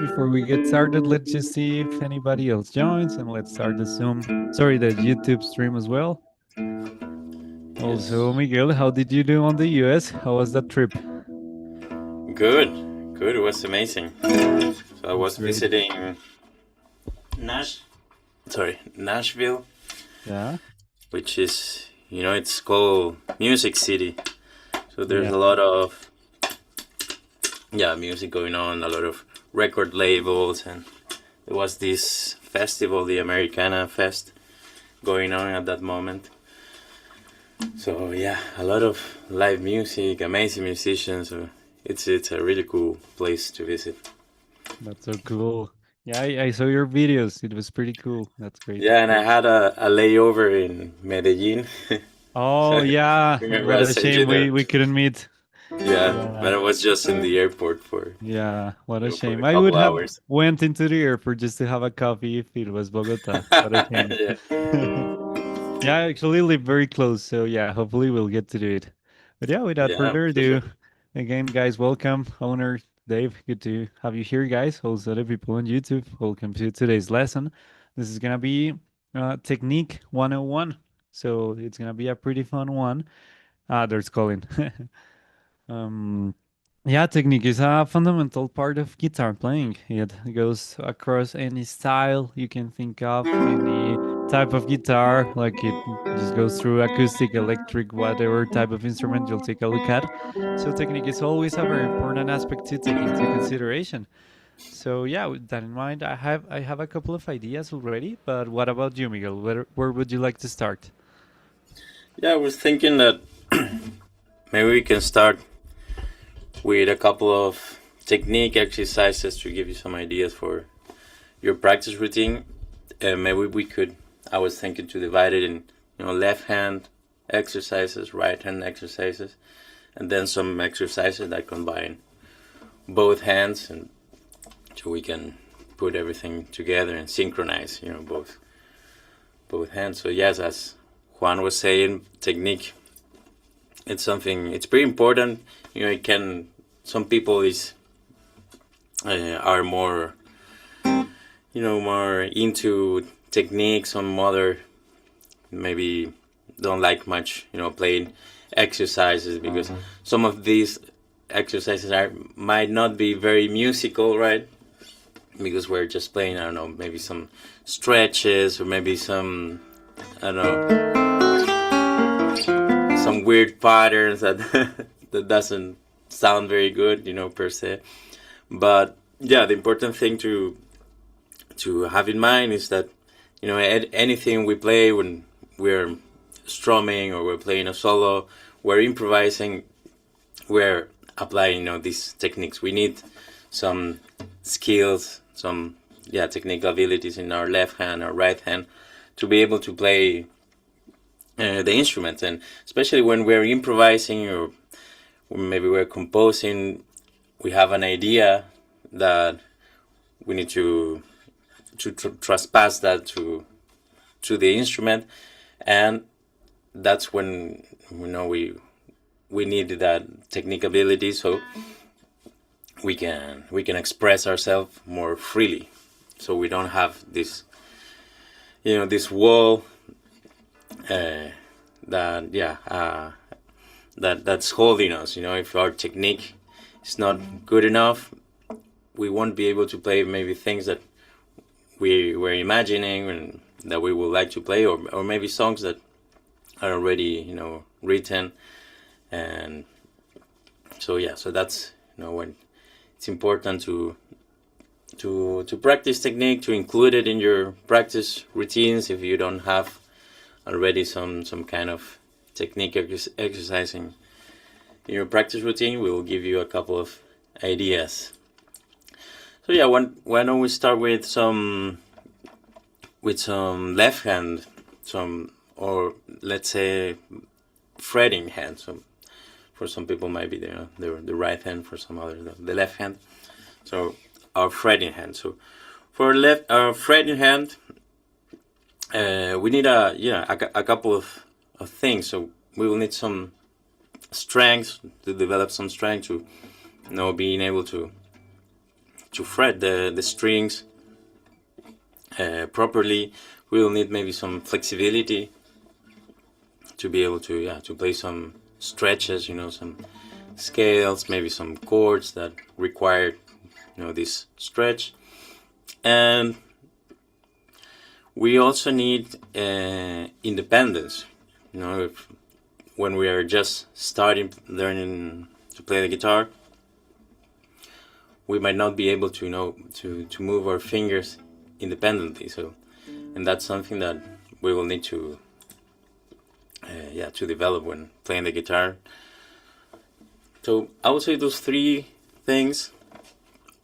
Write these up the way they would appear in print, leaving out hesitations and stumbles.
before we get started, let's just see if anybody else joins and let's start the the YouTube stream as well. Also, Yes. Miguel, how did you do on the US? How was that trip? Good. Good. It was amazing. So I That's was great. visiting Nashville, Yeah. which is, it's called Music City. So there's Yeah. a lot of, music going on, a lot of record labels, and there was this festival, the Americana Fest, going on at that moment. So yeah, a lot of live music, amazing musicians. So it's a really cool place to visit. That's so cool. Yeah, I saw your videos. It was pretty cool. That's great. Yeah, and I had a layover in Medellin. Oh, yeah. Remember What I a sent shame you we the couldn't meet. yeah, Yeah. but I was just in the airport for Yeah, what a for a shame. I would couple have hours. went into the airport just to have a coffee if it was Bogota. What a shame. Yeah, Yeah, I actually live very close, so yeah, hopefully we'll get to do it. But yeah, without yeah, further for ado, sure. again, guys, welcome. Owner Dave, good to have you here, guys. Also, the people on YouTube, welcome to today's lesson. This is gonna be Technique 101, so it's gonna be a pretty fun one. There's Colin. um, yeah, technique is a fundamental part of guitar playing. It goes across any style you can think of, any type of guitar, like it just goes through acoustic, electric, whatever type of instrument you'll take a look at. So technique is always a very important aspect to take into consideration. So yeah, with that in mind, I have a couple of ideas already, but what about you, Miguel? Where would you like to start? Yeah, I was thinking that maybe we can start with a couple of technique exercises to give you some ideas for your practice routine. Maybe we could. I was thinking to divide it in, left hand exercises, right hand exercises, and then some exercises that combine both hands, and so we can put everything together and synchronize, both hands. So yes, as Juan was saying, technique. It's pretty important. It can. Some people are more more into technique. Some other maybe don't like much playing exercises because some of these exercises might not be very musical, right? Because we're just playing, I don't know, maybe some stretches or maybe some, I don't know, some weird patterns that that doesn't sound very good, per se. But yeah, the important thing to have in mind is that anything we play when we're strumming or we're playing a solo, we're improvising, we're applying these techniques. We need some skills, some technical abilities in our left hand or right hand to be able to play the instrument. And especially when we're improvising or maybe we're composing, we have an idea that we need to trespass that to the instrument, and that's when we need that technical ability so we can express ourselves more freely, so we don't have this wall that that's holding us. If our technique is not good enough, we won't be able to play maybe things that we were imagining and that we would like to play, or maybe songs that are already written. And so that's when it's important to practice technique, to include it in your practice routines. If you don't have already some kind of technique exercising in your practice routine, we will give you a couple of ideas. So yeah, why don't we start with some left hand, or let's say fretting hand. So for some people might be the right hand, for some others the left hand. So our fretting hand. So for our fretting hand, we need a couple of things. So we will need some strength, to develop some strength, to being able to fret the strings properly. We will need maybe some flexibility to be able to play some stretches, some scales, maybe some chords that require this stretch. And we also need independence. When we are just starting learning to play the guitar, we might not be able to to move our fingers independently. And that's something that we will need to develop when playing the guitar. So I would say those three things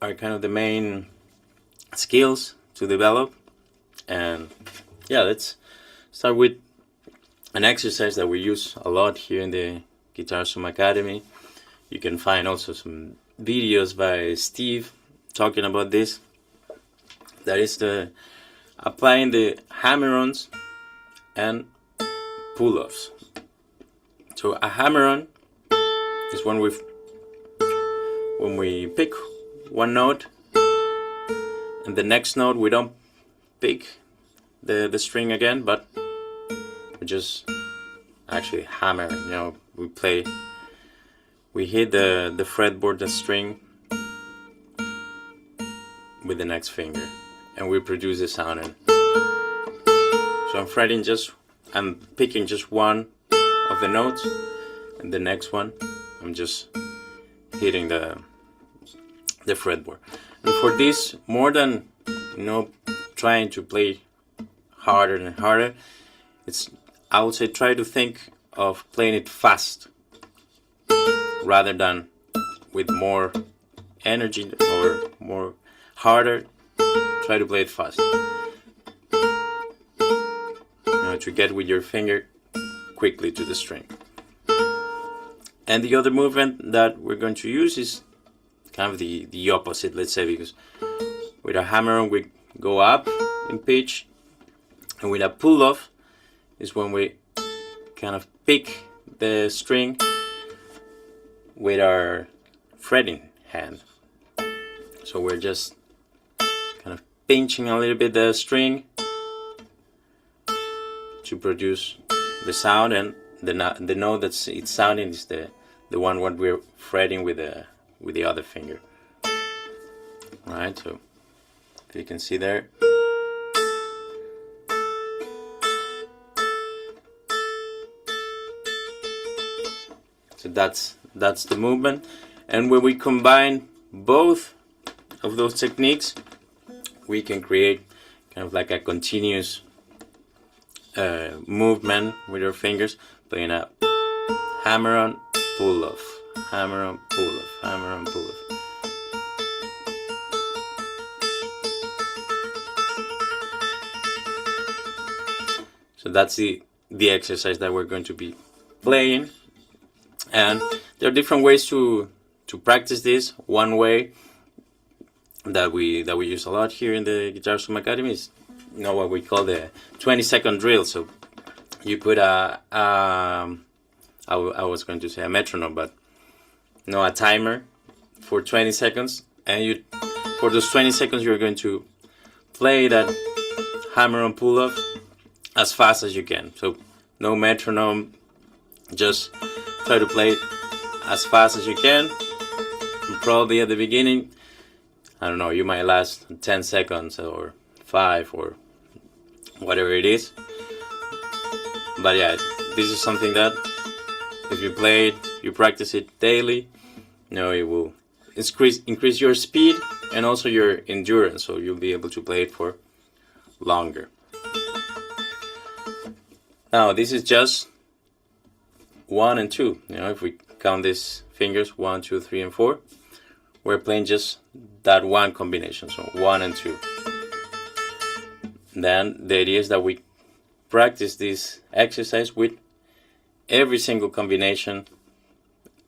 are kind of the main skills to develop. And let's start with an exercise that we use a lot here in the GuitarZoom Academy. You can find also some videos by Steve talking about this. That is applying the hammer-ons and pull-offs. So a hammer-on is when we pick one note, and the next note we don't pick the string again, but we just actually hammer. We hit the fretboard, the string, with the next finger, and we produce the sound. And so I'm picking just one of the notes, and the next one I'm just hitting the fretboard. And for this, more than trying to play harder and harder, I would say try to think of playing it fast rather than with more energy or more harder. Try to play it fast. To get with your finger quickly to the string. And the other movement that we're going to use is kind of the opposite, let's say, because with a hammer-on we go up in pitch, and with a pull-off is when we kind of pick the string with our fretting hand. So we're just kind of pinching a little bit the string to produce the sound, and the note that's it's sounding is the one what we're fretting with the other finger. Alright, so if you can see there. So that's the movement. And when we combine both of those techniques, we can create kind of like a continuous movement with our fingers, playing a hammer-on, pull-off, hammer-on, pull-off, hammer-on, pull-off. So that's the exercise that we're going to be playing. And there are different ways to practice this. One way that we use a lot here in the GuitarZoom Academy is what we call the 20-second drill. So you put I was going to say a metronome, but a timer for 20 seconds, and for those 20 seconds you're going to play that hammer-on pull-off as fast as you can. So no metronome, just try to play it as fast as you can. And probably at the beginning, I don't know, you might last 10 seconds or 5 or whatever it is. But this is something that if you play it, you practice it daily, it will increase your speed and also your endurance, so you'll be able to play it for longer. Now this is just 1 and 2. If we count these fingers, 1, 2, 3, and 4, we're playing just that one combination, so 1 and 2. Then the idea is that we practice this exercise with every single combination,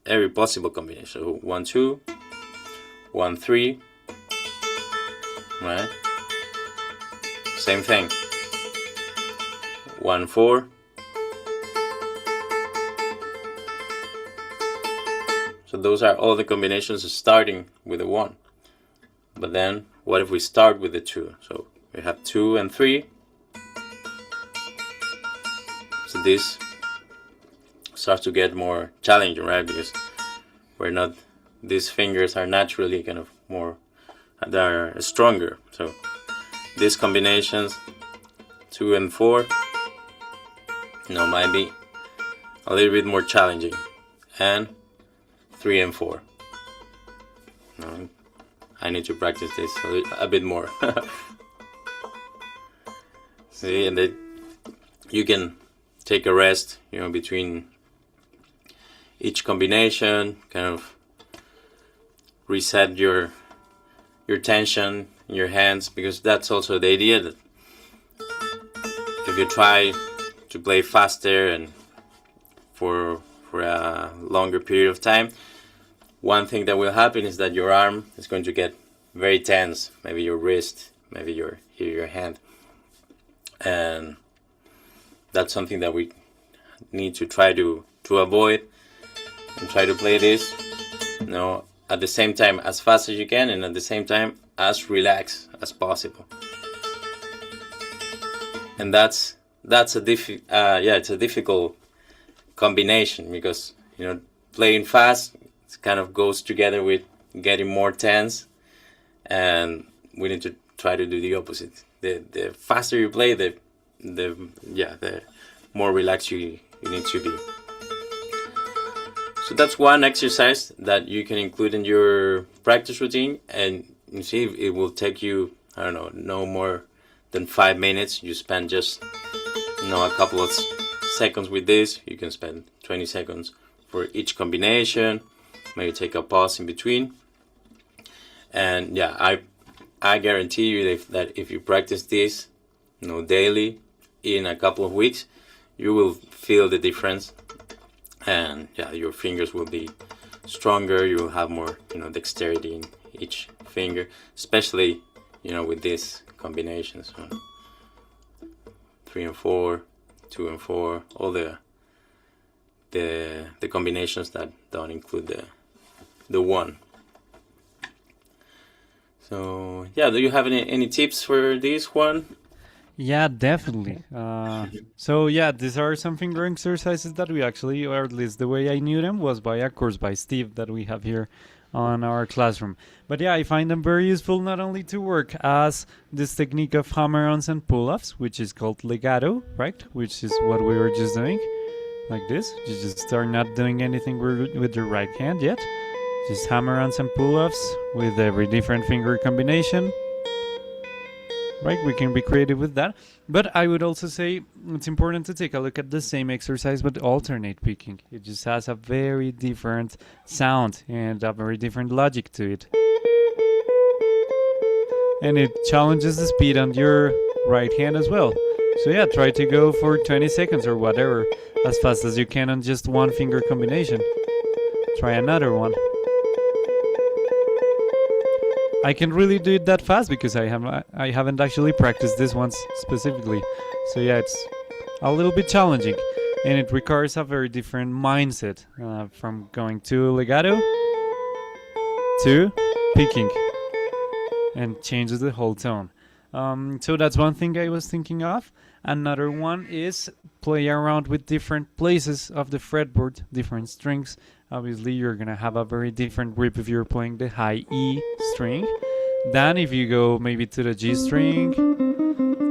every possible combination. So 1, 2, 1, 3, right? Same thing. 1, 4. So those are all the combinations starting with a 1. But then, what if we start with the 2? So we have 2 and 3. So this starts to get more challenging, right? Because these fingers are naturally kind of more, they're stronger. So these combinations, 2 and 4, might be a little bit more challenging. And 3 and 4. I need to practice this a bit more. See, and then you can take a rest, between each combination, kind of reset your tension in your hands, because that's also the idea, that if you try to play faster and for a longer period of time, one thing that will happen is that your arm is going to get very tense, maybe your wrist, maybe your hand, and that's something that we need to try to avoid, and try to play this, at the same time as fast as you can, and at the same time as relaxed as possible. And it's a difficult combination, because playing fast kind of goes together with getting more tense, and we need to try to do the opposite. The faster you play, the more relaxed you need to be. So that's one exercise that you can include in your practice routine, and you see it will take you, I don't know, no more than 5 minutes. You spend just a couple of seconds with this. You can spend 20 seconds for each combination, maybe take a pause in between. And I guarantee you that if you practice this daily, in a couple of weeks, you will feel the difference, and your fingers will be stronger. You will have more dexterity in each finger, especially with these combinations. So 3 and 4, 2 and 4, all the combinations that don't include the 1. So do you have any tips for this one? Yeah, definitely. These are some finger exercises that we actually, or at least the way I knew them, was by a course by Steve that we have here on our classroom. But I find them very useful, not only to work as this technique of hammer-ons and pull-offs, which is called legato, right? Which is what we were just doing, like this. You just are not doing anything with your right hand yet. Just hammer-ons and pull-offs with every different finger combination. Right, we can be creative with that. But I would also say it's important to take a look at the same exercise but alternate picking. It just has a very different sound and a very different logic to it. And it challenges the speed on your right hand as well. So try to go for 20 seconds or whatever, as fast as you can on just one finger combination. Try another one. I can really do it that fast because I haven't actually practiced this once specifically. So it's a little bit challenging, and it requires a very different mindset from going to legato to picking, and changes the whole tone. So that's one thing I was thinking of. Another one is play around with different places of the fretboard, different strings. Obviously, you're going to have a very different grip if you're playing the high E string than if you go maybe to the G string,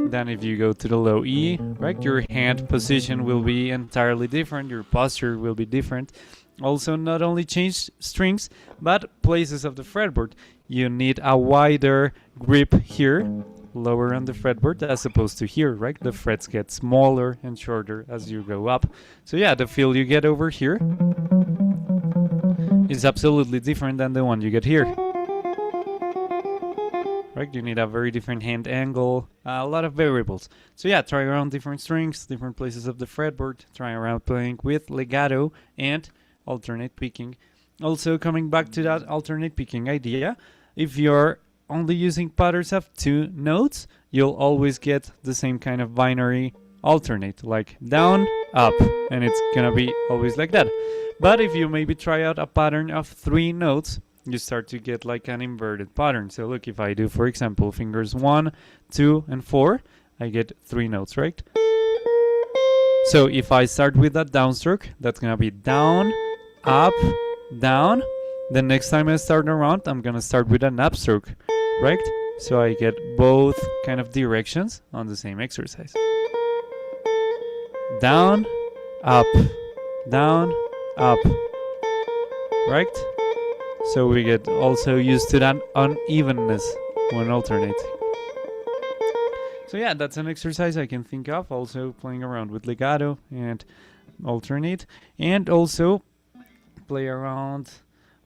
than if you go to the low E, right? Your hand position will be entirely different. Your posture will be different. Also, not only change strings, but places of the fretboard. You need a wider grip here, lower on the fretboard, as opposed to here, right? The frets get smaller and shorter as you go up. So the feel you get over here is absolutely different than the one you get here. Right? You need a very different hand angle, a lot of variables. So try around different strings, different places of the fretboard, try around playing with legato and alternate picking. Also, coming back to that alternate picking idea, if you're only using patterns of 2 notes, you'll always get the same kind of binary alternate, like down, up, and it's gonna be always like that. But if you maybe try out a pattern of 3 notes, you start to get like an inverted pattern. So look, if I do, for example, fingers 1, 2, and 4, I get 3 notes, right? So if I start with that downstroke, that's gonna be down, up, down. The next time I start around, I'm gonna start with an upstroke, right? So I get both kind of directions on the same exercise. Down, up, down, up, right? So we get also used to that unevenness when alternating. So yeah, that's an exercise I can think of. Also playing around with legato and alternate, and also play around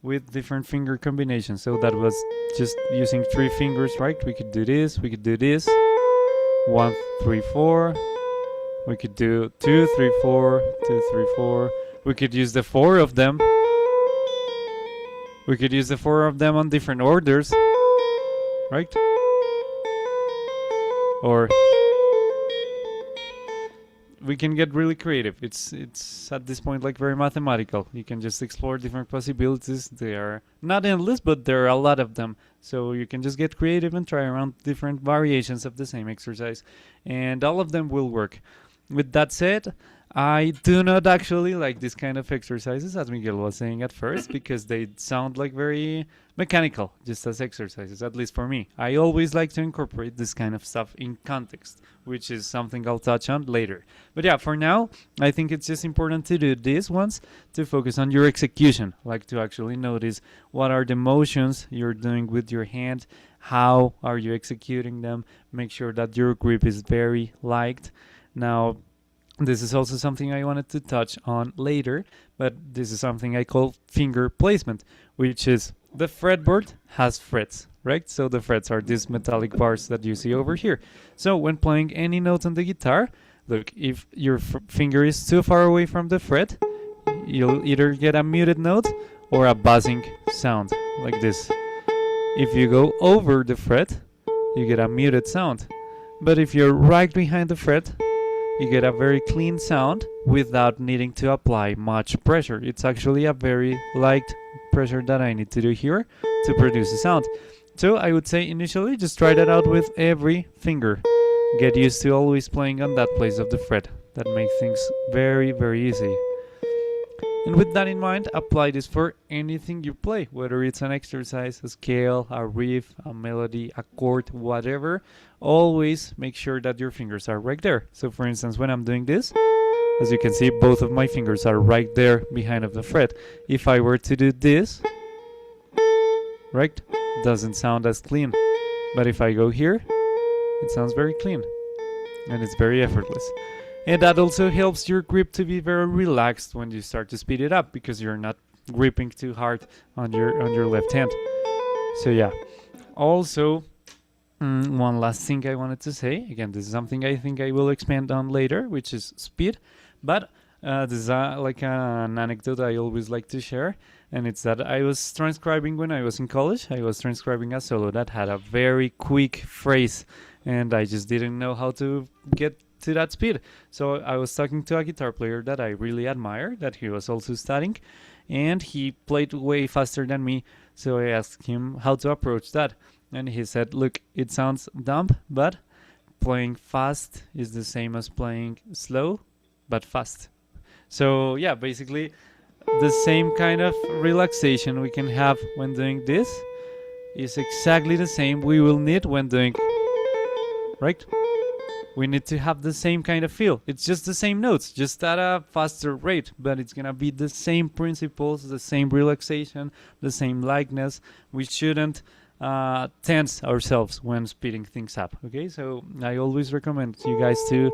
with different finger combinations. So that was just using 3 fingers, right? We could do this, we could do this. 1, 3, 4. We could do 2, 3, 4, 2, 3, 4. We could use the 4 of them. We could use the 4 of them on different orders, right? Or we can get really creative. It's at this point like very mathematical. You can just explore different possibilities. They are not endless, but there are a lot of them. So you can just get creative and try around different variations of the same exercise, and all of them will work. With that said, I do not actually like this kind of exercises, as Miguel was saying at first, because they sound like very mechanical, just as exercises, at least for me. I always like to incorporate this kind of stuff in context, which is something I'll touch on later. But yeah, for now, I think it's just important to do this once to focus on your execution, like to actually notice what are the motions you're doing with your hand, how are you executing them, make sure that your grip is very light. Now, this is also something I wanted to touch on later, but this is something I call finger placement, which is the fretboard has frets, right? So the frets are these metallic bars that you see over here. So when playing any note on the guitar, look, if your finger is too far away from the fret, you'll either get a muted note or a buzzing sound like this. If you go over the fret, you get a muted sound. But if you're right behind the fret, you get a very clean sound without needing to apply much pressure. It's actually a very light pressure that I need to do here to produce a sound. So I would say initially just try that out with every finger. Get used to always playing on that place of the fret. That makes things very, very easy. And with that in mind, apply this for anything you play, whether it's an exercise, a scale, a riff, a melody, a chord, whatever. Always make sure that your fingers are right there. So for instance, when I'm doing this, as you can see, both of my fingers are right there behind of the fret. If I were to do this, right, doesn't sound as clean. But if I go here, it sounds very clean and it's very effortless. And that also helps your grip to be very relaxed when you start to speed it up, because you're not gripping too hard on your left hand. So yeah. Also, one last thing I wanted to say. Again, this is something I think I will expand on later, which is speed. But this is like an anecdote I always like to share. And it's that I was transcribing when I was in college. I was transcribing a solo that had a very quick phrase. And I just didn't know how to get to that speed. So I was talking to a guitar player that I really admire, that he was also studying, and he played way faster than me. So I asked him how to approach that, and he said, look, it sounds dumb, but playing fast is the same as playing slow but fast. So yeah, basically the same kind of relaxation we can have when doing this is exactly the same we will need when doing, right? We need to have the same kind of feel. It's just the same notes, just at a faster rate, but it's gonna be the same principles, the same relaxation, the same lightness. We shouldn't tense ourselves when speeding things up, okay? So I always recommend you guys to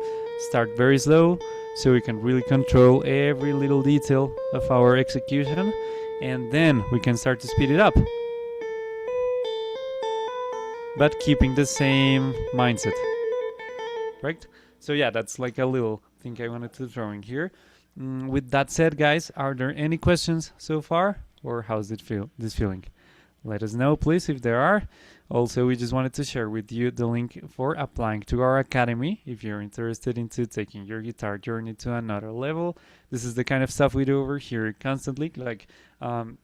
start very slow so we can really control every little detail of our execution, and then we can start to speed it up, but keeping the same mindset. Right? So yeah, that's like a little thing I wanted to throw in here. With that said, guys, are there any questions so far, or how's it feel? This feeling? let us know, please, if there are. Also, we just wanted to share with you the link for applying to our academy if you're interested into taking your guitar journey to another level. This is the kind of stuff we do over here constantly, like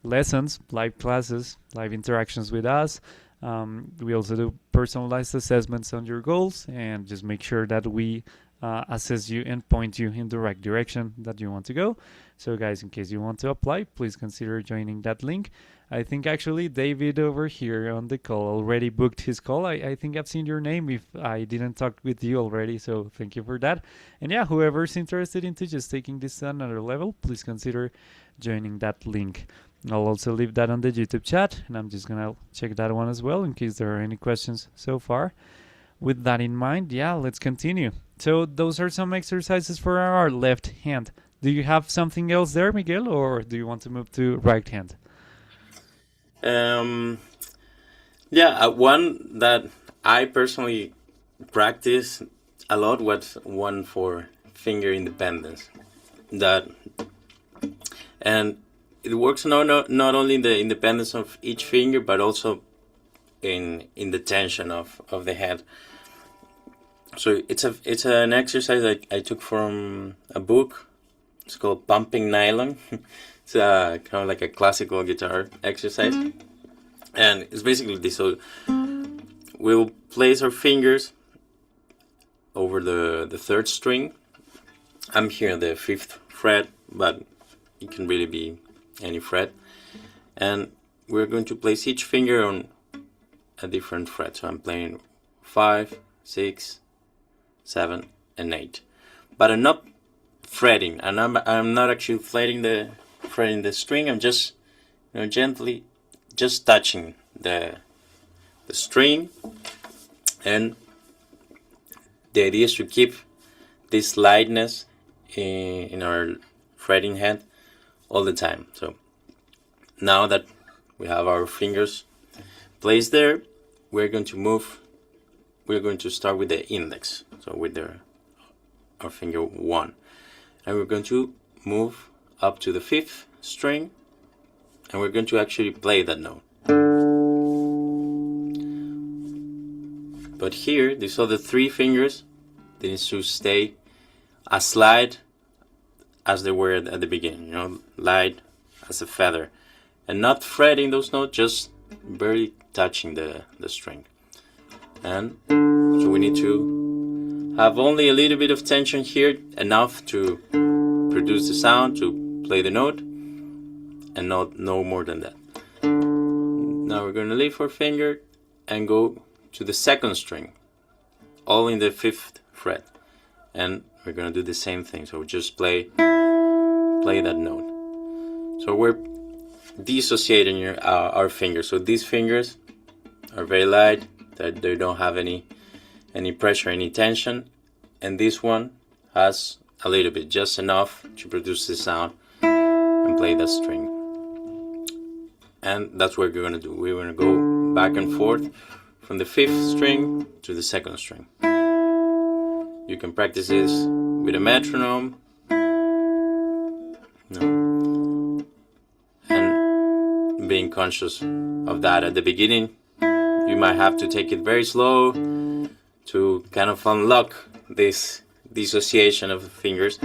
lessons, live classes, live interactions with us. We also do personalized assessments on your goals and just make sure that we assess you and point you in the right direction that you want to go. So, guys, in case you want to apply, please consider joining that link. I think actually David over here on the call already booked his call. I think I've seen your name if I didn't talk with you already, so thank you for that. And yeah, whoever's interested into just taking this to another level, please consider joining that link. I'll also leave that on the YouTube chat, and I'm just gonna check that one as well in case there are any questions so far. With that in mind, yeah, let's continue. So those are some exercises for our left hand. Do you have something else there, Miguel, or do you want to move to right hand? Yeah, one that I personally practice a lot was one for finger independence. That and it works not only in the independence of each finger, but also in the tension of the hand. So it's an exercise I took from a book. It's called Pumping Nylon. It's kind of like a classical guitar exercise, and it's basically this. So we'll place our fingers over the third string. I'm here on the 5th fret, but it can really be any fret. And we're going to place each finger on a different fret. So I'm playing 5, 6, 7, and 8. But I'm not fretting, and I'm not actually fretting the string. I'm just gently just touching the string, and the idea is to keep this lightness in our fretting hand all the time. So now that we have our fingers placed there, we're going to start with the index, so with our finger 1, and we're going to move up to the 5th string, and we're going to actually play that note. But here, these other 3 fingers, they need to stay as light as they were at the beginning, light as a feather, and not fretting those notes, just barely touching the string. And so we need to have only a little bit of tension here, enough to produce the sound, to play the note, and no more than that. Now we're going to lift our finger and go to the 2nd string, all in the 5th fret, and we're going to do the same thing. So we just play that note. So we're dissociating our fingers. So these fingers are very light, that they don't have any pressure, any tension, and this one has a little bit, just enough to produce the sound and play that string. And that's what we're going to do. We're going to go back and forth from the 5th string to the 2nd string. You can practice this with a metronome, and being conscious of that at the beginning. You might have to take it very slow to kind of unlock this dissociation of the fingers.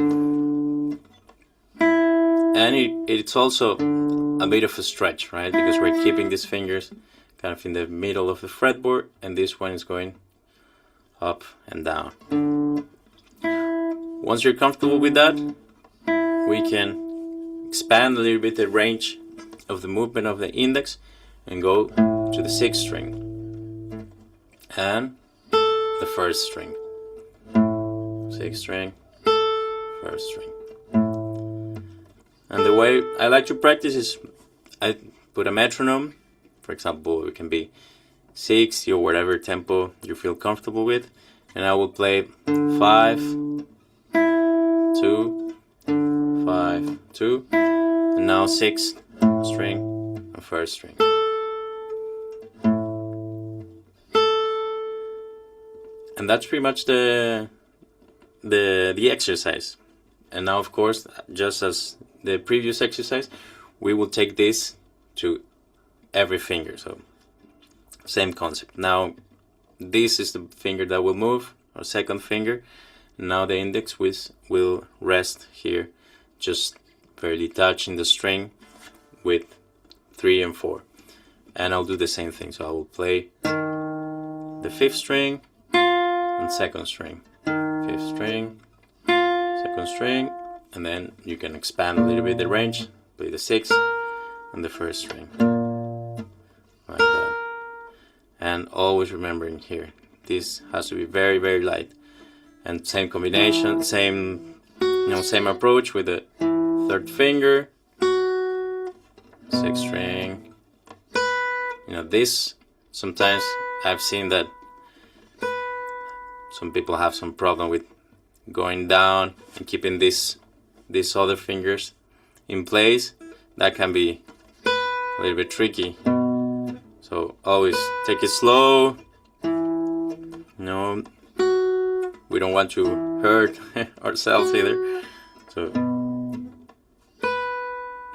And it's also a bit of a stretch, right? Because we're keeping these fingers kind of in the middle of the fretboard, and this one is going up and down. Once you're comfortable with that, we can expand a little bit the range of the movement of the index and go to the 6th string and the 1st string. 6th string, 1st string. And the way I like to practice is I put a metronome. For example, it can be 60 or whatever tempo you feel comfortable with, and I will play 5, 2, 5, 2, and now 6th string and 1st string. And that's pretty much the exercise. And now, of course, just as the previous exercise, we will take this to every finger. So same concept. Now this is the finger that will move, our second finger. Now the index will rest here, just barely touching the string with 3 and 4. And I'll do the same thing. So I will play the 5th string and 2nd string, 5th string, 2nd string, and then you can expand a little bit the range, play the 6th and the 1st string, like that. And always remembering here, this has to be very, very light. And same combination, same approach with the 3rd finger, 6th string. This, sometimes I've seen that some people have some problem with going down and keeping these other fingers in place. That can be a little bit tricky. So always take it slow. We don't want to hurt ourselves either. So,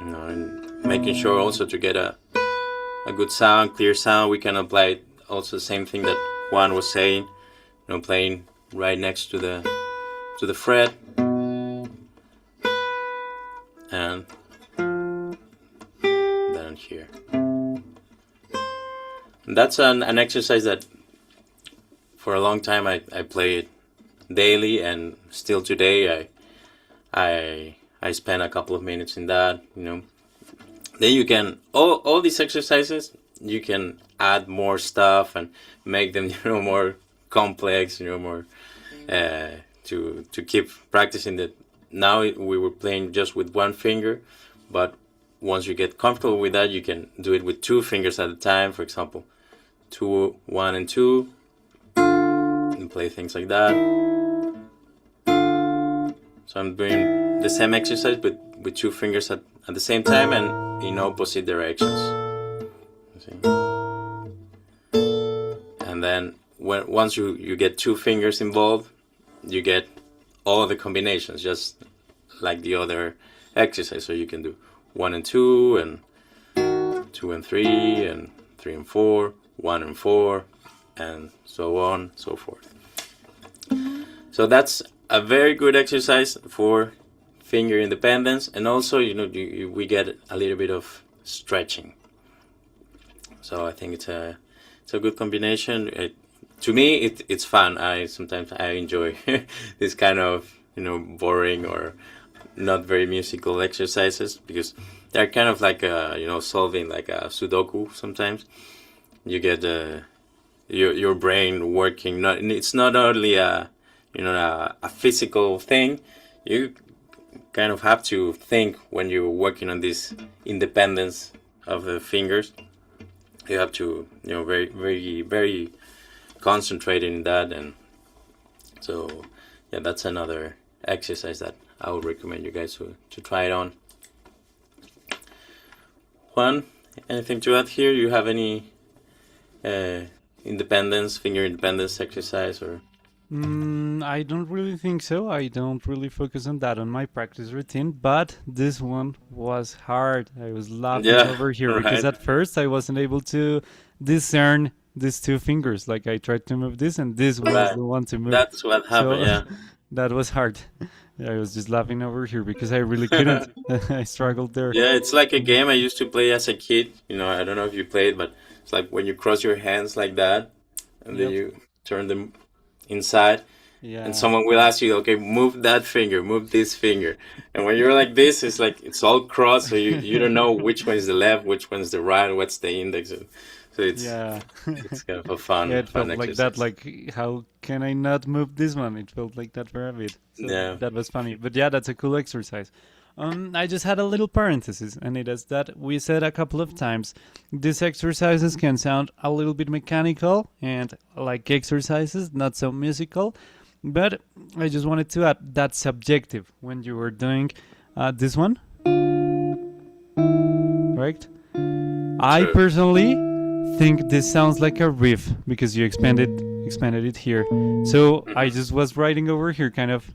and making sure also to get a good sound, clear sound. We can apply also the same thing that Juan was saying. Playing right next to the fret, and then here. And that's an exercise that for a long time I played daily, and still today I spend a couple of minutes in that. Then you can all these exercises, you can add more stuff and make them more complex, more to keep practicing that. Now we were playing just with one finger, but once you get comfortable with that, you can do it with 2 fingers at a time. For example, 2, 1 and 2, and play things like that. So I'm doing the same exercise but with 2 fingers at the same time and in opposite directions. And then once you get 2 fingers involved, you get all the combinations, just like the other exercise. So you can do 1 and 2, and 2 and 3, and 3 and 4, 1 and 4, and so on, so forth. So that's a very good exercise for finger independence, and also we get a little bit of stretching. So I think it's a good combination. To me, it's fun. Sometimes I enjoy this kind of boring or not very musical exercises, because they're kind of like solving like a Sudoku. Sometimes you get your brain working. It's not only a physical thing. You kind of have to think when you're working on this independence of the fingers. You have to very, very, very concentrated in that. And so that's another exercise that I would recommend you guys to try it on. Juan, anything to add here? You have any finger independence exercise? Or I don't really think so. I don't really focus on that on my practice routine, but this one was hard. I was laughing over here because at first I wasn't able to discern these 2 fingers. Like I tried to move this, and this was the one to move. That's what happened. So, that was hard. I was just laughing over here because I really couldn't. I struggled there. Yeah, it's like a game I used to play as a kid. I don't know if you played, but it's like when you cross your hands like that, and then you turn them inside, and someone will ask you, okay, move that finger, move this finger, and when you're like this, it's like it's all crossed, so you don't know which one is the left, which one's the right, what's the index. So it's kind of a fun it felt fun like exercise. that, like how can I not move this one? It felt like that for a bit. So that was funny, but that's a cool exercise. I just had a little parenthesis, and it is that we said a couple of times these exercises can sound a little bit mechanical and like exercises, not so musical, but I just wanted to add that subjective when you were doing this one, right? I personally think this sounds like a riff because you expanded it here. So I just was writing over here kind of,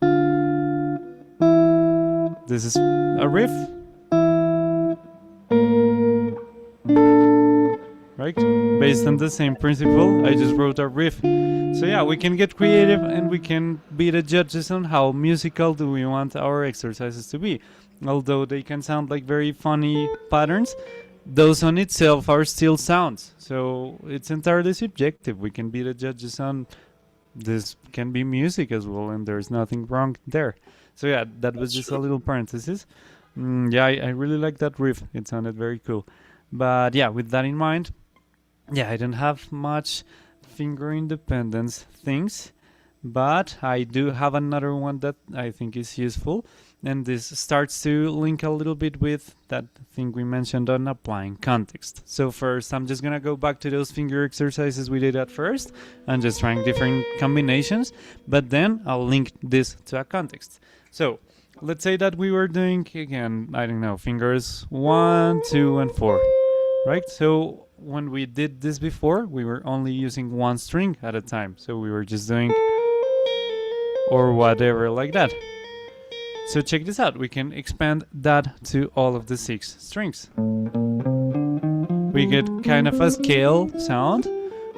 this is a riff. right? Based on the same principle, I just wrote a riff. So yeah, we can get creative and we can be the judges on how musical do we want our exercises to be. Although they can sound like very funny patterns, those on itself are still sounds. So it's entirely subjective. We can be the judges on this can be music as well, and there's nothing wrong there. So yeah, that was just a little parenthesis. Yeah, I really like that riff. It sounded very cool. But yeah, with that in mind, yeah, I don't have much finger independence things, but I do have another one that I think is useful, and this starts to link a little bit with that thing we mentioned on applying context. So first, I'm just gonna go back to those finger exercises we did at first and just trying different combinations, but then I'll link this to a context. So let's say that we were doing, again, I don't know, fingers 1, 2, and 4, right? So when we did this before, we were only using one string at a time. So we were just doing or whatever like that. So check this out. We can expand that to all of the 6 strings. We get kind of a scale sound,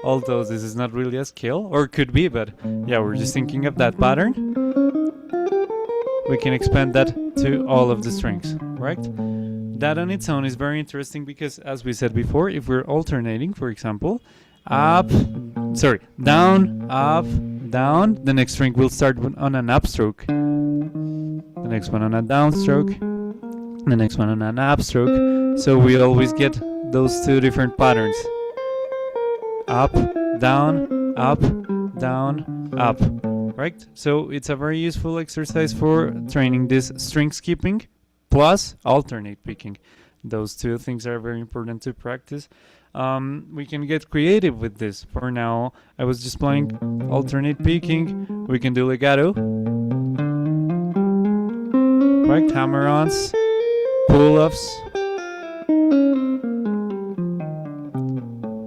although this is not really a scale, or could be, but yeah, we're just thinking of that pattern. We can expand that to all of the strings, right? That on its own is very interesting because, as we said before, if we're alternating, for example, down, up, down, the next string will start on an upstroke, the next one on a downstroke, the next one on an upstroke. So we always get those 2 different patterns: up, down, up, down, up, right? So it's a very useful exercise for training this string skipping plus alternate picking. Those 2 things are very important to practice. We can get creative with this. For now, I was just playing alternate picking. We can do legato, right? Hammer-ons, pull-offs.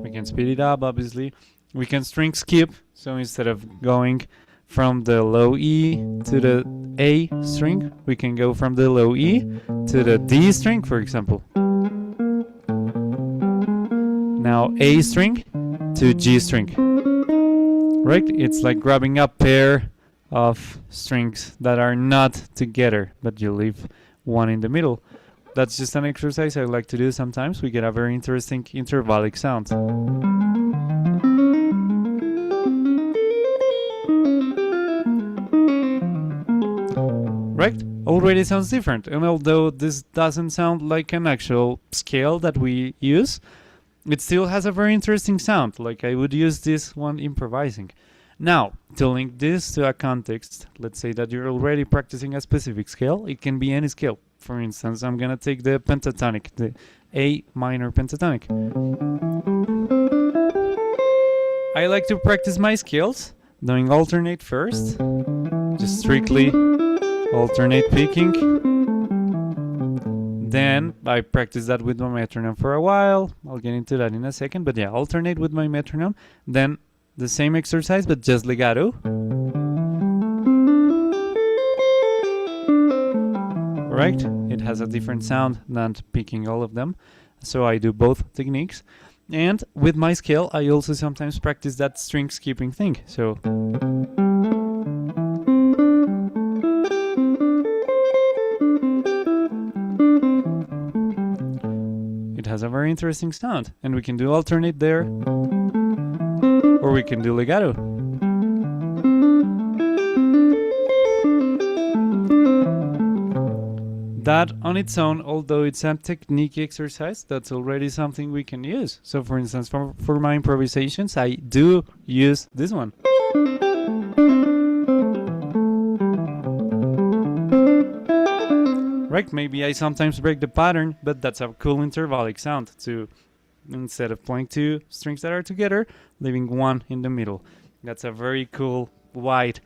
We can speed it up, obviously. We can string skip. So instead of going from the low E to the A string, we can go from the low E to the D string, for example. Now A string to G string, right? It's like grabbing a pair of strings that are not together, but you leave one in the middle. That's just an exercise I like to do sometimes. We get a very interesting intervallic sound. Right? Already sounds different. And although this doesn't sound like an actual scale that we use, it still has a very interesting sound. Like I would use this one improvising. Now, to link this to a context, let's say that you're already practicing a specific scale. It can be any scale. For instance, I'm gonna take the pentatonic, the A minor pentatonic. I like to practice my scales doing alternate first, just strictly alternate picking. Then I practice that with my metronome for a while. I'll get into that in a second, but yeah, alternate with my metronome. Then the same exercise, but just legato. Right? It has a different sound than picking all of them. So I do both techniques. And with my scale, I also sometimes practice that string skipping thing. So it has a very interesting sound. And we can do alternate there, or we can do legato. That on its own, although it's a technique exercise, that's already something we can use. So for instance, for my improvisations, I do use this one. Right, maybe I sometimes break the pattern, but that's a cool intervallic sound to, instead of playing 2 strings that are together, leaving one in the middle. That's a very cool wide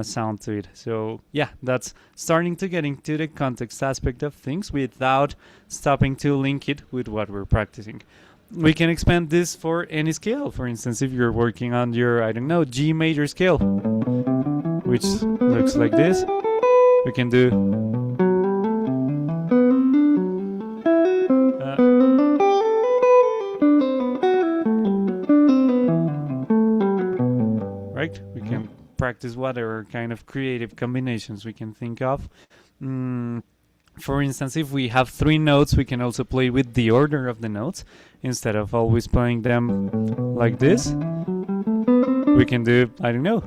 sound to it. So yeah, that's starting to get into the context aspect of things without stopping to link it with what we're practicing. We can expand this for any scale. For instance, if you're working on your, I don't know, G major scale, which looks like this, we can do right? We can practice whatever kind of creative combinations we can think of. Mm, for instance, if we have 3 notes, we can also play with the order of the notes instead of always playing them like this. We can do, I don't know.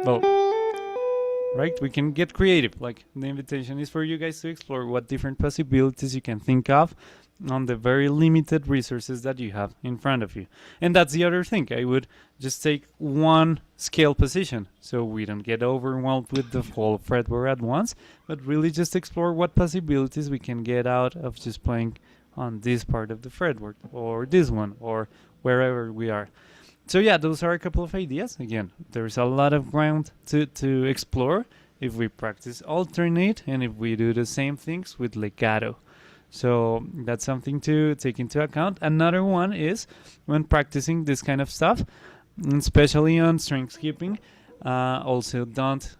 Well, right? We can get creative. Like, the invitation is for you guys to explore what different possibilities you can think of on the very limited resources that you have in front of you. And that's the other thing. I would just take one scale position so we don't get overwhelmed with the whole fretboard at once, but really just explore what possibilities we can get out of just playing on this part of the fretboard or this one or wherever we are. So yeah, those are a couple of ideas. Again, there's a lot of ground to explore if we practice alternate and if we do the same things with legato. So that's something to take into account. Another one is when practicing this kind of stuff, especially on string skipping, also don't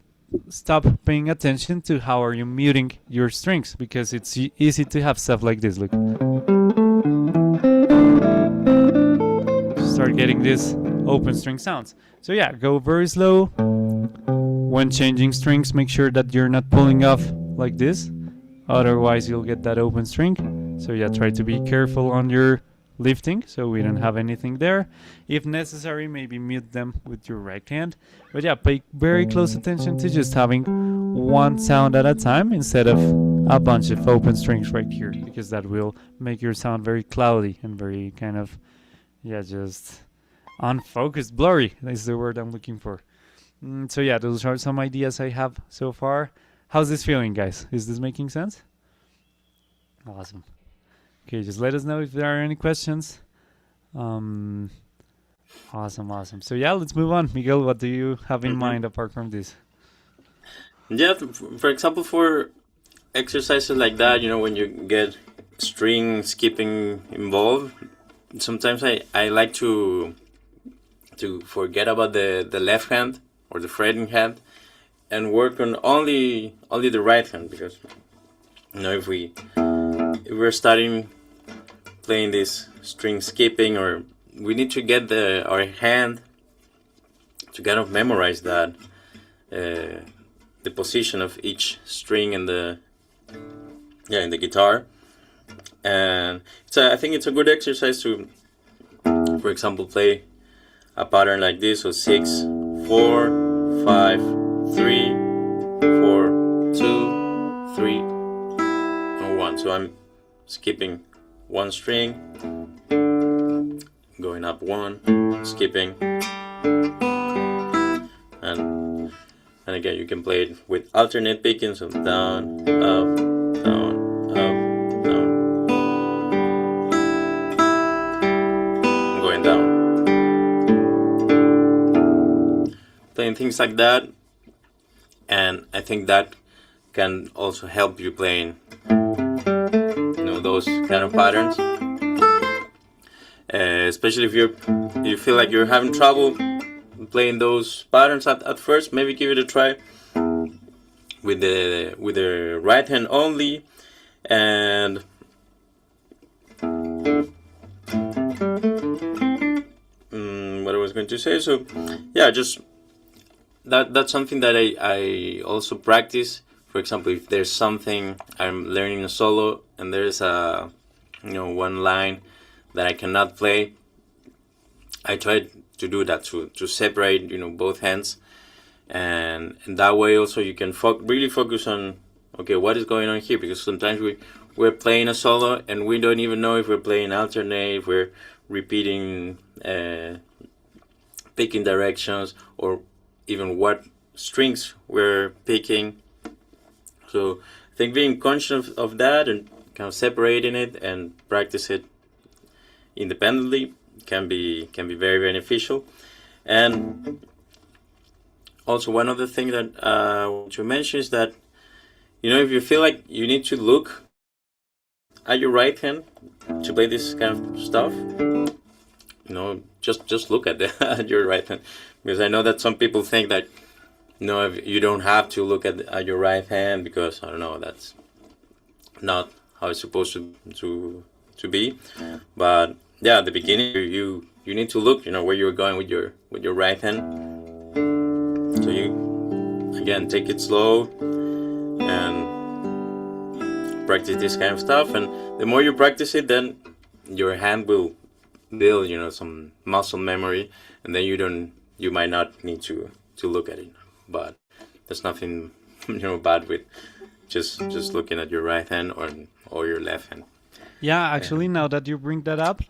stop paying attention to how are you muting your strings, because it's easy to have stuff like this. Look. Start getting this open string sounds. So yeah, go very slow. When changing strings, make sure that you're not pulling off like this, otherwise you'll get that open string. So yeah, try to be careful on your lifting so we don't have anything there. If necessary, maybe mute them with your right hand. But yeah, pay very close attention to just having one sound at a time instead of a bunch of open strings right here, because that will make your sound very cloudy and very kind of, yeah, just unfocused, blurry is the word I'm looking for. So yeah, those are some ideas I have so far. How's this feeling, guys? Is this making sense? Awesome. Okay, just let us know if there are any questions. Awesome. So yeah, let's move on. Miguel, what do you have in mind apart from this? Yeah, for example, for exercises like that, when you get string skipping involved, sometimes I like to forget about the left hand or the fretting hand and work on only the right hand, because if we're starting playing this string skipping, or we need to get our hand to kind of memorize that the position of each string in the guitar. And I think it's a good exercise to, for example, play a pattern like this, so 6, 4, 5, 3, 4, 2, 3, and 1. So I'm skipping one string, going up 1, skipping, and again you can play it with alternate picking, so down, up, down, up, down, going down. Playing things like that, and I think that can also help you playing those kind of patterns, especially if you feel like you're having trouble playing those patterns at first. Maybe give it a try with the right hand only. And what I was going to say, so yeah, just that's something that I also practice. For example, if there's something I'm learning a solo and there's a one line that I cannot play, I try to do that, to separate both hands, and that way also you can really focus on, okay, what is going on here, because sometimes we're playing a solo and we don't even know if we're playing alternate, if we're repeating picking directions, or even what strings we're picking. So I think being conscious of that and kind of separating it and practice it independently can be very beneficial. And also one other thing that I want to mention is that if you feel like you need to look at your right hand to play this kind of stuff, just look at your right hand, because I know that some people think that if you don't have to look at your right hand, because I don't know, that's not how it's supposed to be. But yeah, at the beginning you need to look, where you're going with your right hand. So you again take it slow and practice this kind of stuff. And the more you practice it, then your hand will build, some muscle memory, and then you might not need to look at it. But there's nothing, bad with just looking at your right hand or your left hand. Yeah, Yeah. actually, now that you bring that up,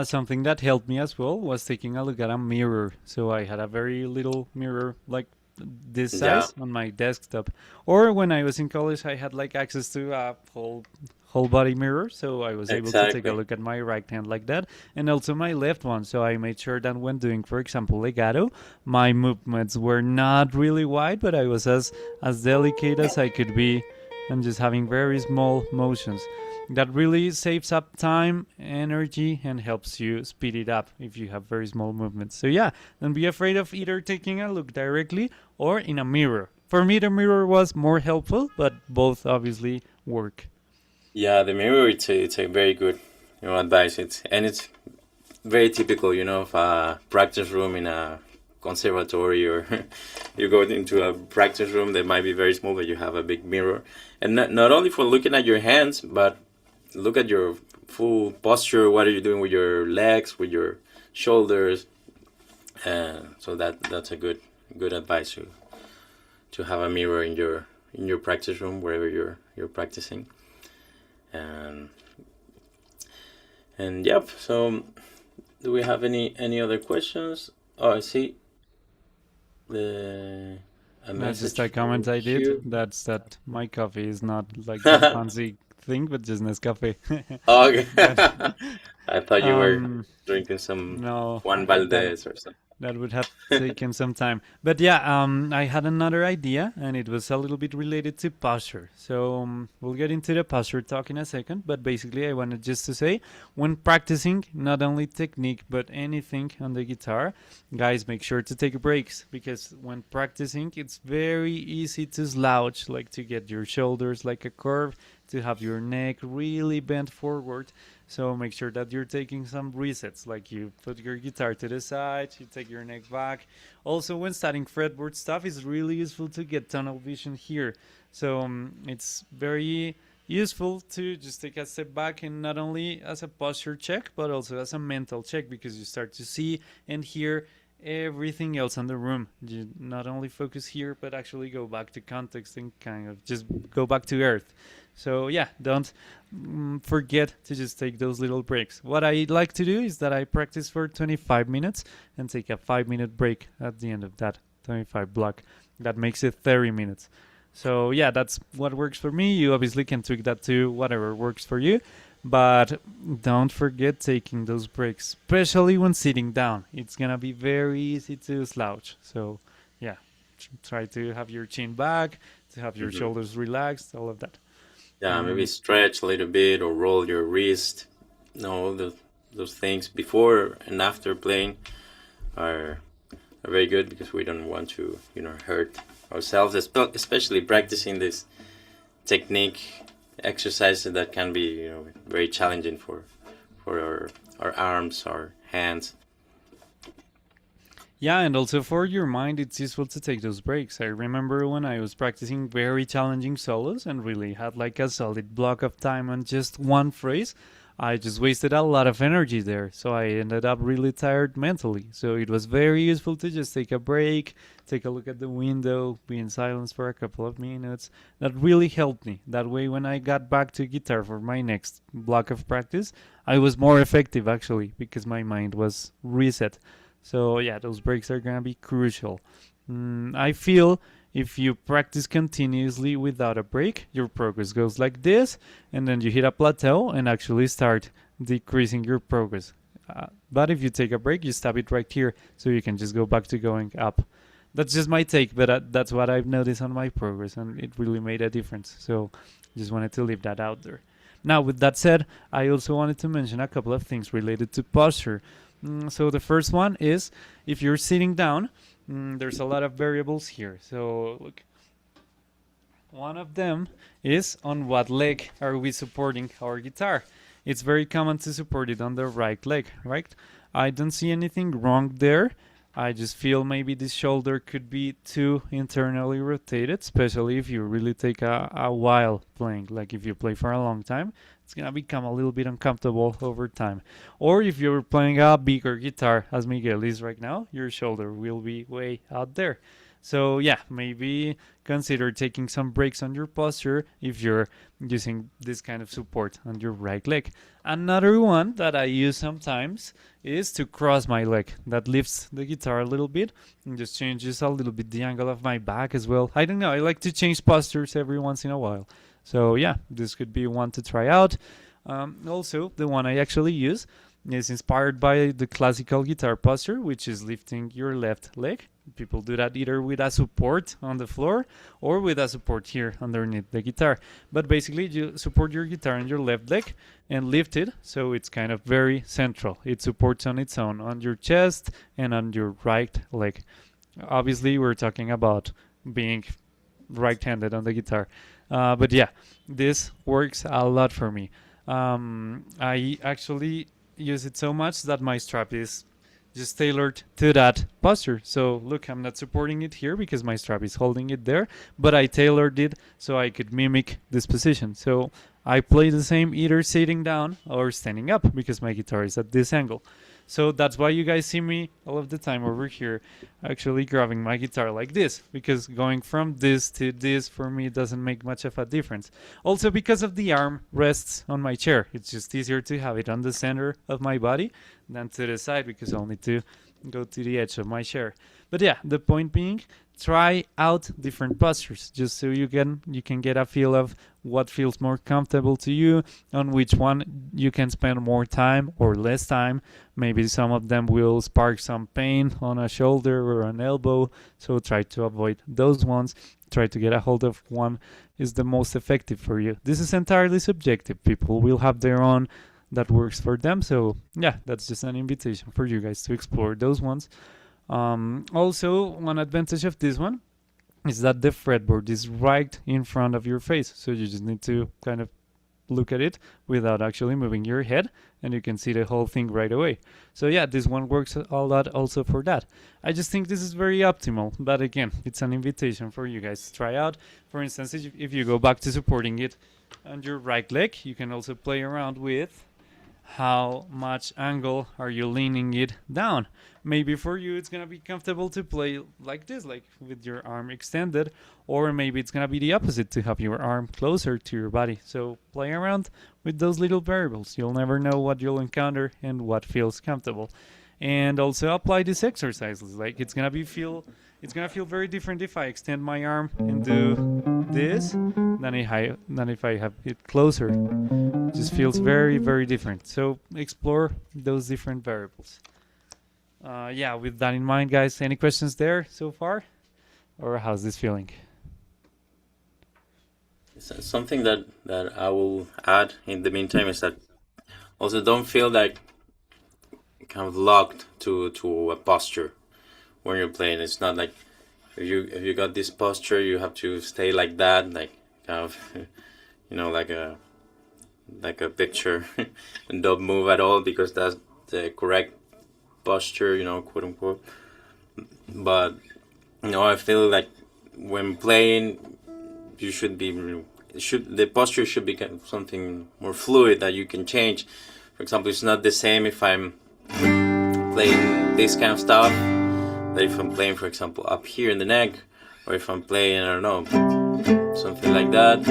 something that helped me as well was taking a look at a mirror. So I had a very little mirror, like this Yeah, size, on my desktop. Or when I was in college, I had like access to a whole body mirror, so I was able to take a exactly. look at my right hand like that, and also my left one. So I made sure that when doing, for example, legato, my movements were not really wide, but I was as delicate as I could be, and just having very small motions. That really saves up time, energy, and helps you speed it up if you have very small movements. So yeah, don't be afraid of either taking a look directly or in a mirror. For me, the mirror was more helpful, but both obviously work. Yeah, the mirror, it's a very good, advice. It's very typical, of a practice room in a conservatory, or you go into a practice room that might be very small, but you have a big mirror, and not only for looking at your hands, but look at your full posture. What are you doing with your legs, with your shoulders? So that's a good advice to have a mirror in your practice room wherever you're practicing. And yep. So do we have any other questions? Oh, I see the a That's just message a from comment I did. Hugh. That's that my coffee is not like that fancy thing, but just Nescafe. Oh, okay. but I thought you were um, drinking some no, Juan that Valdez or something. that would have taken some time. But yeah, I had another idea, and it was a little bit related to posture. So we'll get into the posture talk in a second. But basically, I wanted just to say, when practicing, not only technique but anything on the guitar, guys, make sure to take breaks, because when practicing, it's very easy to slouch, like to get your shoulders like a curve, to have your neck really bent forward. So make sure that you're taking some resets, like you put your guitar to the side, you take your neck back. Also, when starting fretboard stuff, it's really useful to get tunnel vision here. So it's very useful to just take a step back, and not only as a posture check, but also as a mental check, because you start to see and hear everything else in the room. You not only focus here, but actually go back to context and kind of just go back to earth. So yeah, don't forget to just take those little breaks. What I like to do is that I practice for 25 minutes and take a 5-minute break at the end of that 25 block. That makes it 30 minutes. So yeah, that's what works for me. You obviously can tweak that to whatever works for you. But don't forget taking those breaks, especially when sitting down. It's gonna be very easy to slouch. So yeah, try to have your chin back, to have your Hmm. shoulders relaxed, all of that. Yeah, maybe Mm, stretch a little bit or roll your wrist. No, those things before and after playing are are very good, because we don't want to hurt ourselves, especially practicing this technique exercises that can be very challenging for our arms, our hands. Yeah, and also for your mind, it's useful to take those breaks. I remember when I was practicing very challenging solos and really had like a solid block of time on just one phrase, I just wasted a lot of energy there. So I ended up really tired mentally. So it was very useful to just take a break, take a look at the window, be in silence for a couple of minutes. That really helped me. That way, when I got back to guitar for my next block of practice, I was more effective actually, because my mind was reset. So yeah, those breaks are gonna be crucial. I feel if you practice continuously without a break, your progress goes like this, and then you hit a plateau and actually start decreasing your progress. But if you take a break, you stop it right here, so you can just go back to going up. That's just my take, but that's what I've noticed on my progress, and it really made a difference. So just wanted to leave that out there. Now, with that said, I also wanted to mention a couple of things related to posture. So the first one is, if you're sitting down, there's a lot of variables here. So look, one of them is on what leg are we supporting our guitar. it's very common to support it on the right leg, right? I don't see anything wrong there. I just feel maybe this shoulder could be too internally rotated, especially if you really take a while playing. Like if you play for a long time, it's gonna become a little bit uncomfortable over time. Or if you're playing a bigger guitar, as Miguel is right now, your shoulder will be way out there. So yeah, maybe consider taking some breaks on your posture if you're using this kind of support on your right leg. Another one that I use sometimes is to cross my leg. That lifts the guitar a little bit and just changes a little bit the angle of my back as well. I don't know, I like to change postures every once in a while. So yeah, this could be one to try out. Also, the one I actually use is inspired by the classical guitar posture, which is lifting your left leg. People do that either with a support on the floor or with a support here underneath the guitar. But basically, you support your guitar on your left leg and lift it, so it's kind of very central. It supports on its own on your chest and on your right leg. Obviously, we're talking about being right-handed on the guitar. But yeah, this works a lot for me. I actually use it so much that my strap is just tailored to that posture. So look, I'm not supporting it here because my strap is holding it there, but I tailored it so I could mimic this position. So I play the same either sitting down or standing up because my guitar is at this angle. So that's why you guys see me all of the time over here actually grabbing my guitar like this, because going from this to this for me doesn't make much of a difference. Also because of the arm rests on my chair. It's just easier to have it on the center of my body than to the side because I'll need to go to the edge of my chair. But yeah, the point being, try out different postures just so you can get a feel of what feels more comfortable to you, on which one you can spend more time or less time. Maybe some of them will spark some pain on a shoulder or an elbow, so try to avoid those ones. Try to get a hold of one is the most effective for you. This is entirely subjective. People will have their own that works for them. So yeah, that's just an invitation for you guys to explore those ones. Also, one advantage of this one is that the fretboard is right in front of your face, so you just need to kind of look at it without actually moving your head, and you can see the whole thing right away. So yeah, this one works a lot also for that. I just think this is very optimal, but again, it's an invitation for you guys to try out. For instance, if you go back to supporting it on your right leg, you can also play around with how much angle are you leaning it down. Maybe for you it's gonna be comfortable to play like this, like with your arm extended, or maybe it's gonna be the opposite, to have your arm closer to your body. So play around with those little variables. You'll never know what you'll encounter and what feels comfortable. And also apply these exercises. Like it's gonna feel very different if I extend my arm and do this than if I have it closer. It just feels very, very different. So explore those different variables. Yeah, with that in mind, guys, any questions there so far? Or how's this feeling? Something that I will add in the meantime is that also don't feel like kind of locked to a posture when you're playing. It's not like if you got this posture, you have to stay like that, like kind of like a picture, and don't move at all because that's the correct posture, quote unquote. But I feel like when playing, the posture should be kind of something more fluid that you can change. For example, it's not the same if I'm playing this kind of stuff that if I'm playing, for example, up here in the neck, or if I'm playing, I don't know, something like that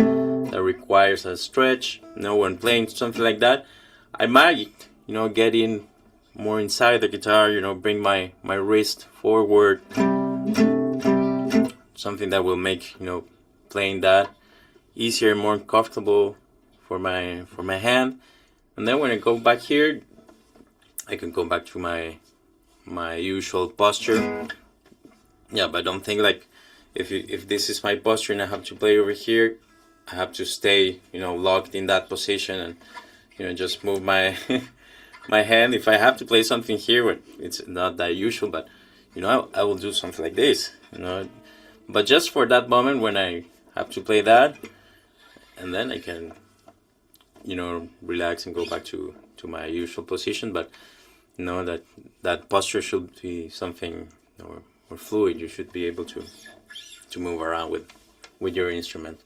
requires a stretch. When playing something like that, I might, get in more inside the guitar, bring my wrist forward, something that will make, playing that easier, more comfortable for my hand. And then when I go back here, I can go back to my usual posture. Yeah, but don't think like if this is my posture and I have to play over here, I have to stay, locked in that position and, just move my my hand. If I have to play something here, it's not that usual, but, I will do something like this, But just for that moment when I have to play that, and then I can relax and go back to my usual position. But that posture should be something more fluid. You should be able to move around with your instrument.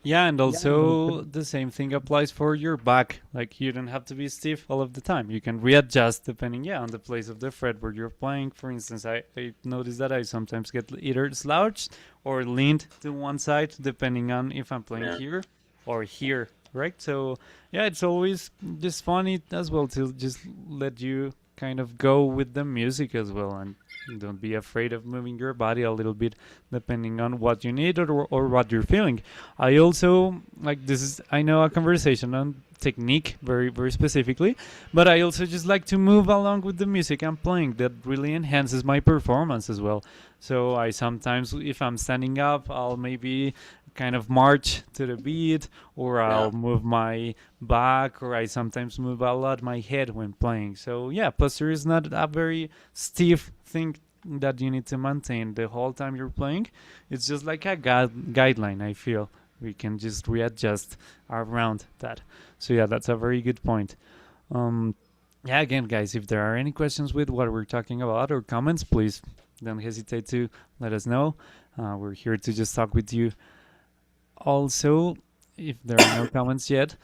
Yeah, and also the same thing applies for your back. Like you don't have to be stiff all of the time. You can readjust depending, yeah, on the place of the fret where you're playing. For instance, I notice that I sometimes get either slouched or leaned to one side depending on if I'm playing Yeah. here or here, right? So yeah, it's always just funny as well to just let you kind of go with the music as well, and don't be afraid of moving your body a little bit depending on what you need or what you're feeling. I also like this is I know a conversation on technique very very specifically, but I also just like to move along with the music I'm playing. That really enhances my performance as well. So I sometimes, if I'm standing up, I'll maybe kind of march to the beat, or Yeah. I'll move my back, or I sometimes move a lot my head when playing. So yeah, posture is not a very stiff thing that you need to maintain the whole time you're playing. It's just like a guideline, I feel. We can just readjust around that. So yeah, that's a very good point. Um, yeah, again, guys, if there are any questions with what we're talking about or comments, please don't hesitate to let us know. We're here to just talk with you. Also, if there are no comments yet,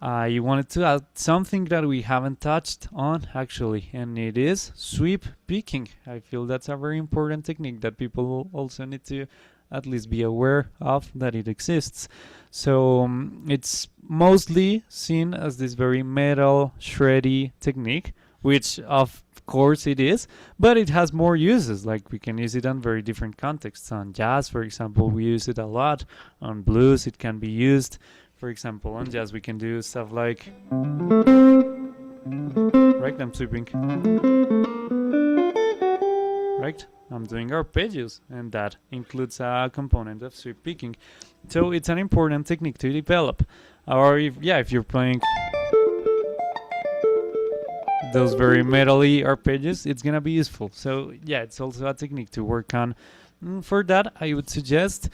I wanted to add something that we haven't touched on actually, and it is sweep picking. I feel that's a very important technique that people also need to at least be aware of that it exists. So it's mostly seen as this very metal, shreddy technique, which of course it is, but it has more uses. Like we can use it on very different contexts. On jazz, for example, we use it a lot. On blues, it can be used. For example, on jazz, we can do stuff like, right? I'm sweeping, right? I'm doing arpeggios, and that includes a component of sweep picking. So it's an important technique to develop. Or if you're playing those very metally arpeggios, it's gonna be useful. So yeah, it's also a technique to work on. For that, I would suggest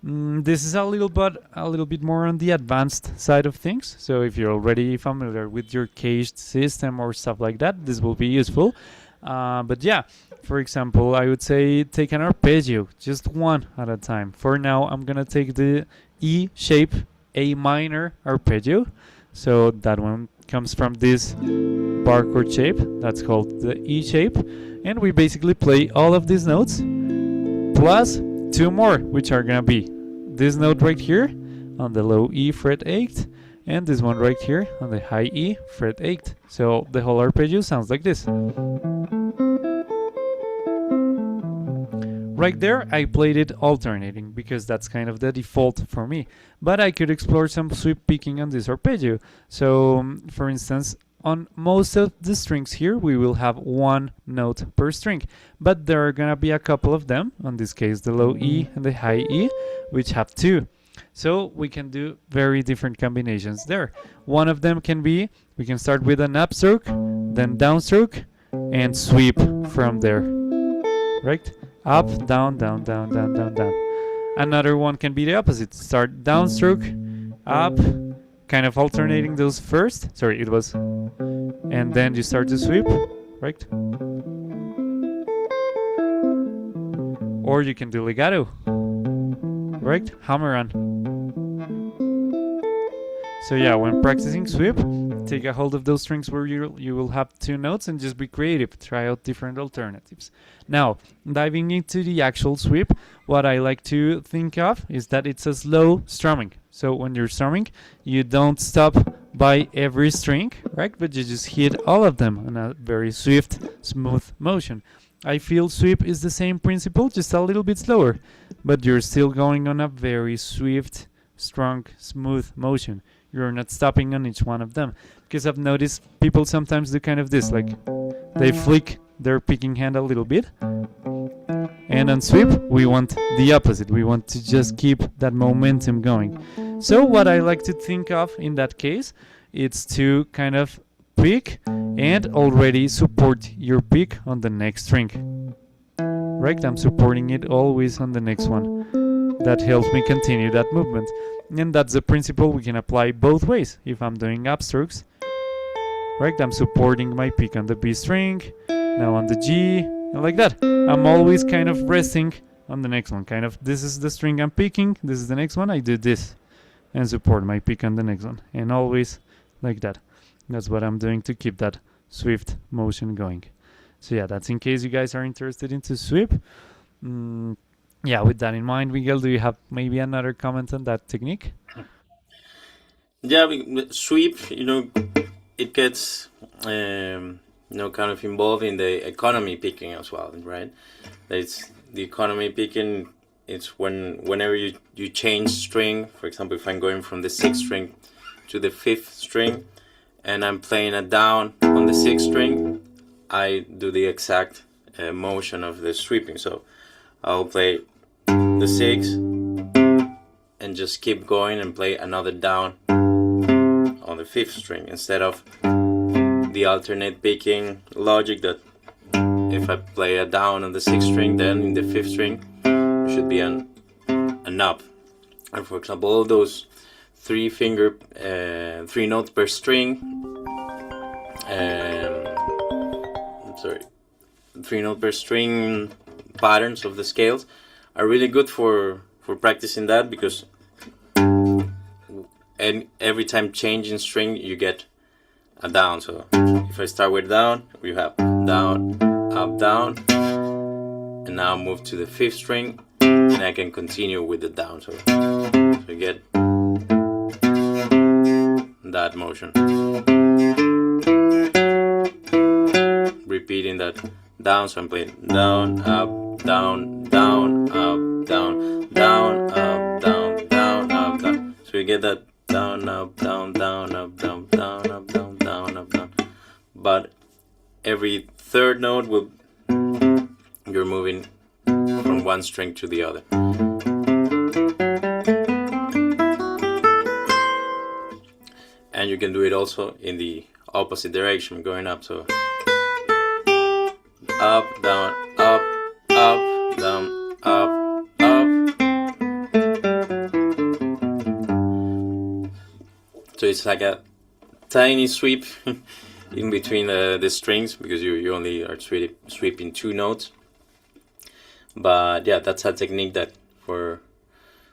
this is a little bit more on the advanced side of things. So if you're already familiar with your caged system or stuff like that, this will be useful. But yeah, for example, I would say take an arpeggio, just one at a time. For now, I'm gonna take the E shape A minor arpeggio. So that one comes from this bar chord shape. That's called the E shape. And we basically play all of these notes plus two more, which are gonna be this note right here on the low E fret 8, and this one right here on the high E fret 8. So the whole arpeggio sounds like this. Right there, I played it alternating because that's kind of the default for me. But I could explore some sweep picking on this arpeggio. So, for instance, on most of the strings here, we will have one note per string. But there are gonna be a couple of them, in this case the low E and the high E, which have two. So we can do very different combinations there. One of them can be, we can start with an upstroke, then downstroke, and sweep from there, right? Up, down, down, down, down, down, down. Another one can be the opposite. Start downstroke, up, kind of alternating those first. Sorry, it was. And then you start to sweep, right? Or you can do legato, right? Hammer on. So yeah, when practicing sweep, take a hold of those strings where you will have two notes and just be creative. Try out different alternatives. Now, diving into the actual sweep, what I like to think of is that it's a slow strumming. So when you're strumming, you don't stop by every string, right? But you just hit all of them in a very swift, smooth motion. I feel sweep is the same principle, just a little bit slower, but you're still going on a very swift, strong, smooth motion. You're not stopping on each one of them. Because I've noticed people sometimes do kind of this, like they flick their picking hand a little bit. And on sweep, we want the opposite. We want to just keep that momentum going. So what I like to think of in that case, it's to kind of pick and already support your pick on the next string. Right? I'm supporting it always on the next one. That helps me continue that movement. And that's the principle we can apply both ways. If I'm doing upstrokes, right, I'm supporting my pick on the B string, now on the G, and like that. I'm always kind of resting on the next one. Kind of, this is the string I'm picking, this is the next one, I do this and support my pick on the next one, and always like that. That's what I'm doing to keep that swift motion going. So yeah, that's in case you guys are interested into sweep. Yeah, with that in mind, Miguel, do you have maybe another comment on that technique? Yeah, sweep, it gets kind of involved in the economy picking as well, right? It's the economy picking. It's whenever you change string. For example, if I'm going from the 6th string to the 5th string, and I'm playing a down on the 6th string, I do the exact motion of the sweeping. So I'll play the 6 and just keep going and play another down on the 5th string, instead of the alternate picking logic that if I play a down on the 6th string, then in the 5th string there should be an up. And for example, all those 3 notes per string, 3 note per string patterns of the scales are really good for practicing that, because and every time changing string you get a down. So if I start with down, we have down, up, down, and now move to the 5th string, and I can continue with the down. So you get that motion, repeating that down. So I'm playing down, up, down, down, up, down, down, up, down, down, up, down. So you get that down, up, down, down, up, down, down, up, down, down, up, down. But every 3rd note you're moving from one string to the other. And you can do it also in the opposite direction, going up. So up, down, up, up, down, up, up. So it's like a tiny sweep in between the strings, because you only are sweeping 2 notes. But yeah, that's a technique that for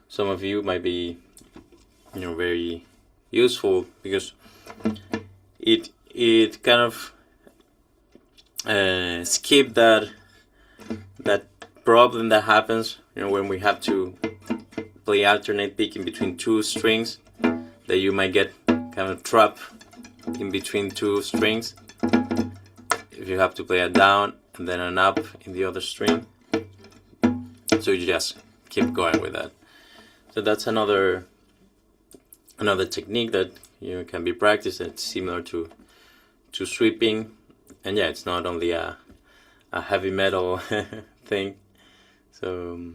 some of you might be very useful, because it kind of skip that problem that happens when we have to play alternate picking between 2 strings, that you might get kind of trapped in between 2 strings if you have to play a down and then an up in the other string. So you just keep going with that. So that's another technique that can be practiced. It's similar to sweeping, and yeah, it's not only a heavy metal thing. So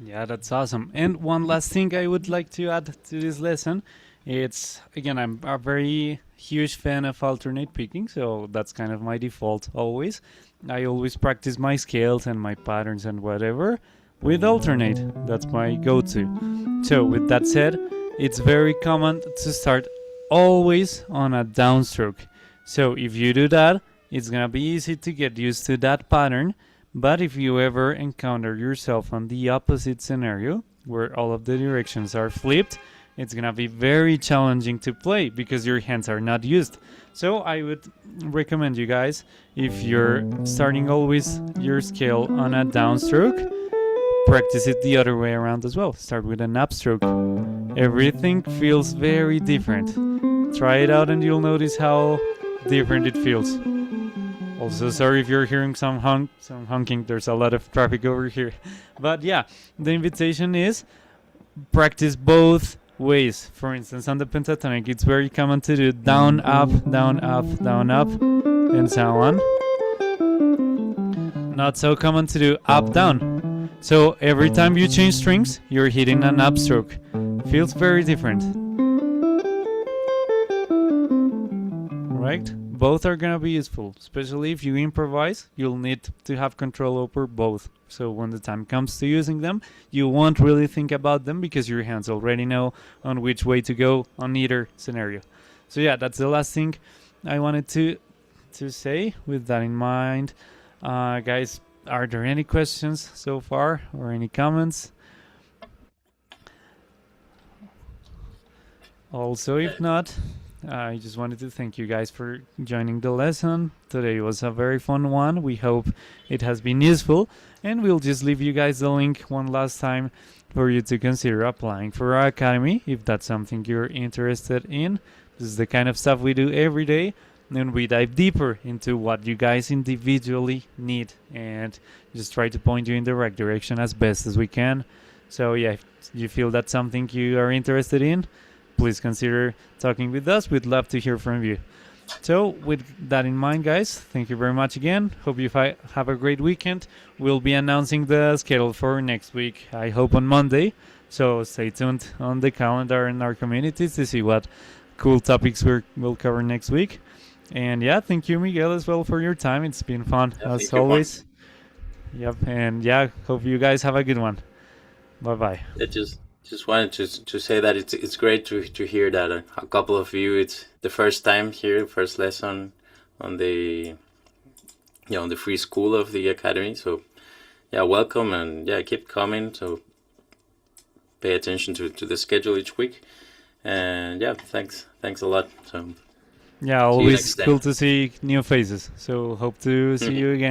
yeah, that's awesome. And one last thing I would like to add to this lesson, it's, again, I'm a very huge fan of alternate picking, so that's kind of my default always. I always practice my scales and my patterns and whatever with alternate. That's my go-to. So with that said, it's very common to start always on a downstroke. So if you do that, it's gonna be easy to get used to that pattern. But if you ever encounter yourself on the opposite scenario, where all of the directions are flipped, it's gonna be very challenging to play because your hands are not used. So I would recommend you guys, if you're starting always your scale on a downstroke, practice it the other way around as well. Start with an upstroke. Everything feels very different. Try it out and you'll notice how different it feels. Also, sorry if you're hearing some honking. There's a lot of traffic over here. But yeah, the invitation is practice both ways. For instance, on the pentatonic, it's very common to do down, up, down, up, down, up, and so on. Not so common to do up, down. So every time you change strings, you're hitting an upstroke. Feels very different. Right? both are gonna be useful, especially if you improvise. You'll need to have control over both. So when the time comes to using them, you won't really think about them because your hands already know on which way to go on either scenario. So yeah, that's the last thing I wanted to say with that in mind. Guys, are there any questions so far or any comments? Also, if not, I just wanted to thank you guys for joining the lesson. Today was a very fun one. We hope it has been useful, and we'll just leave you guys the link one last time for you to consider applying for our academy if that's something you're interested in. This is the kind of stuff we do every day, and we dive deeper into what you guys individually need and just try to point you in the right direction as best as we can. So yeah, if you feel that's something you are interested in, please consider talking with us. We'd love to hear from you. So with that in mind, guys, thank you very much again. Hope you have a great weekend. We'll be announcing the schedule for next week, I hope on Monday. So stay tuned on the calendar in our communities to see what cool topics we'll cover next week. And yeah, thank you, Miguel, as well for your time. It's been fun as always. Yep, and yeah, hope you guys have a good one. Bye bye. Just wanted to say that it's great to hear that a couple of you, it's the first time here, first lesson on the on the free school of the academy. So yeah, welcome, and yeah, keep coming. So pay attention to the schedule each week, and yeah, thanks a lot. So yeah, always cool to see new faces. So hope to see you again.